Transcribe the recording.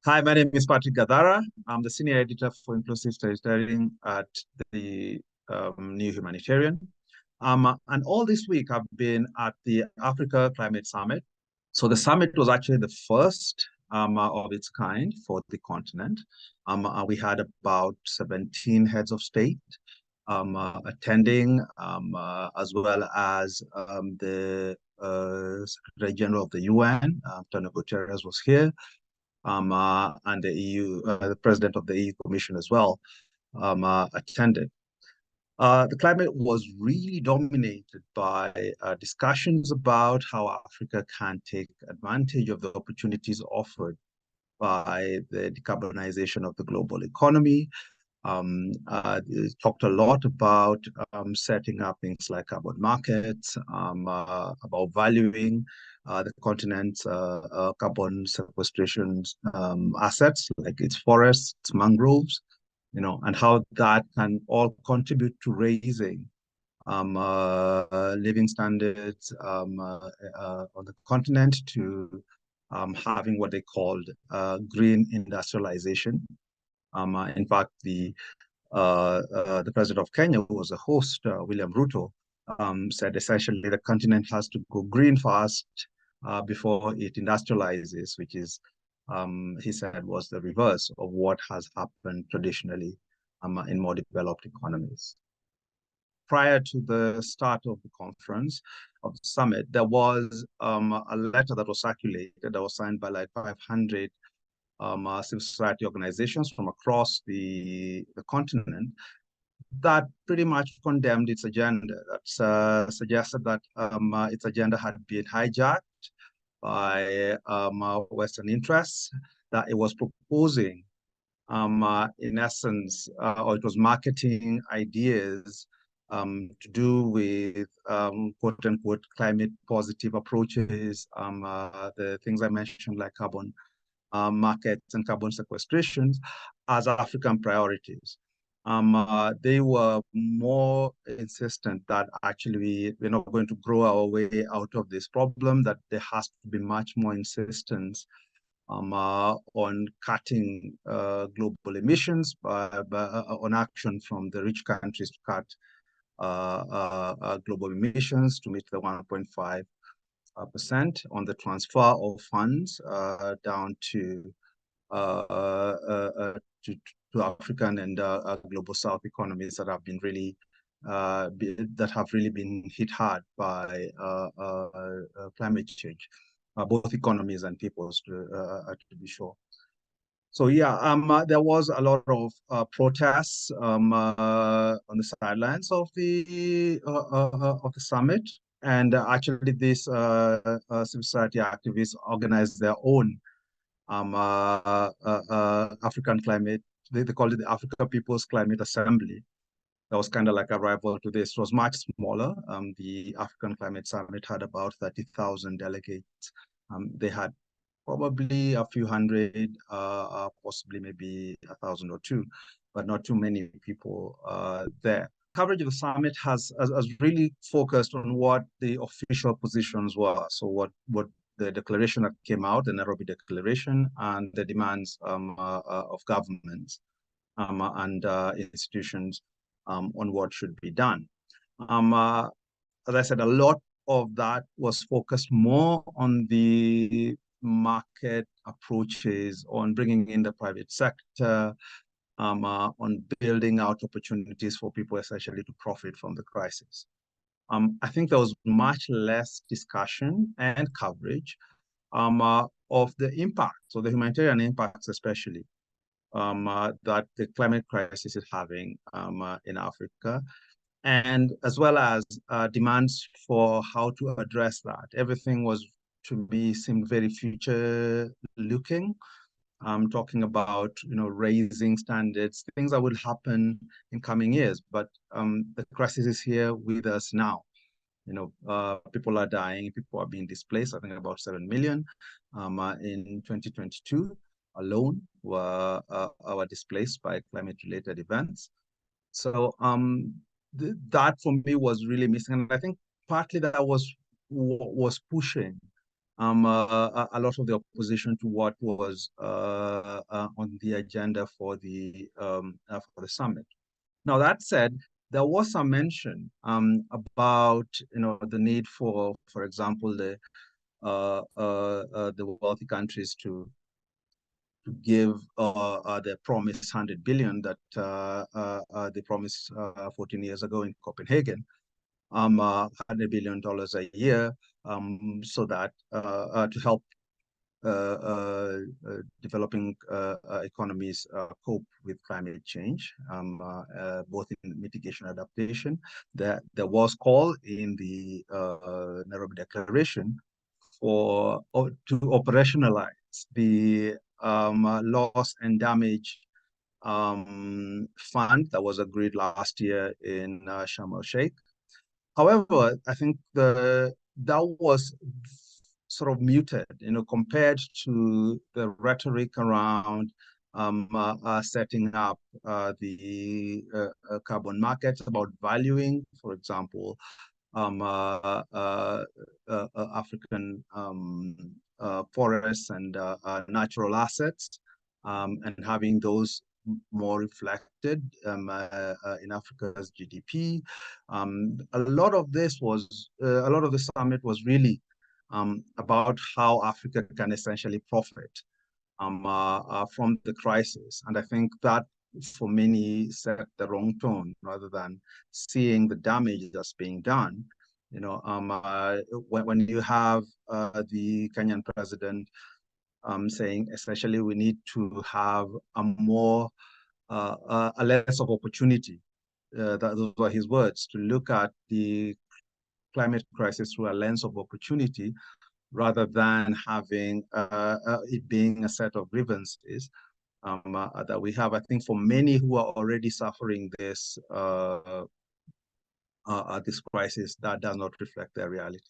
Hi, my name is Patrick Gathara. I'm the senior editor for inclusive storytelling at the New Humanitarian. And all this week, I've been at the Africa Climate Summit. So the summit was actually the first of its kind for the continent. We had about 17 heads of state attending, as well as the Secretary General of the UN, Antonio Guterres, was here, and the EU, the president of the EU Commission as well, attended. The climate was really dominated by discussions about how Africa can take advantage of the opportunities offered by the decarbonization of the global economy. Talked a lot about setting up things like carbon markets, about valuing the continent's carbon sequestration assets, like its forests, its mangroves, and how that can all contribute to raising living standards on the continent, to having what they called green industrialization. In fact, the president of Kenya, who was a host, William Ruto, said essentially the continent has to go green fast before it industrializes, which is, he said, was the reverse of what has happened traditionally in more developed economies. Prior to the start of the conference, of the summit, there was a letter that was circulated that was signed by like 500 civil society organizations from across the continent that pretty much condemned its agenda. That suggested that its agenda had been hijacked by Western interests, that it was proposing, in essence, or it was marketing ideas to do with quote unquote climate positive approaches, the things I mentioned like carbon markets and carbon sequestrations as African priorities. They were more insistent that actually we're not going to grow our way out of this problem, that there has to be much more insistence on cutting global emissions, on action from the rich countries to cut global emissions to meet the 1.5% on the transfer of funds down to African and global South economies that have been really been hit hard by climate change, both economies and peoples, to be sure. So yeah, there was a lot of protests on the sidelines of the summit, and actually these civil society activists organized their own African climate. They called it the Africa People's Climate Assembly. That was kind of like a rival to this. It was much smaller. The African Climate Summit had about 30,000 delegates. They had probably a few hundred, possibly maybe 1,000 or two, but not too many people there. Coverage of the summit has really focused on what the official positions were. So what the declaration that came out, the Nairobi Declaration, and the demands of governments and institutions on what should be done. As I said, a lot of that was focused more on the market approaches, on bringing in the private sector, on building out opportunities for people essentially to profit from the crisis. I think there was much less discussion and coverage of the impact, so the humanitarian impacts especially, that the climate crisis is having in Africa, and as well as demands for how to address that. Everything was, to me, seemed very future looking. Talking about, raising standards, things that will happen in coming years. But the crisis is here with us now. People are dying, people are being displaced. I think about 7 million in 2022 alone were displaced by climate-related events. So that for me was really missing. And I think partly that was pushing a lot of the opposition to what was on the agenda for the summit. Now, that said, there was some mention about the need for example, the wealthy countries to give their promised 100 billion that they promised 14 years ago in Copenhagen, $100 billion a year, so that to help developing economies cope with climate change, both in mitigation and adaptation. There was call in the Nairobi Declaration to operationalize the loss and damage fund that was agreed last year in Sharm el-Sheikh. However, I think that was sort of muted, compared to the rhetoric around setting up the carbon markets, about valuing, for example, African forests and natural assets, and having those more reflected in Africa's GDP. A lot of the summit was really about how Africa can essentially profit from the crisis. And I think that for many set the wrong tone, rather than seeing the damage that's being done. When you have the Kenyan president saying essentially we need to have a less of opportunity. Those were his words, to look at the climate crisis through a lens of opportunity, rather than having it being a set of grievances that we have. I think for many who are already suffering this crisis, that does not reflect their reality.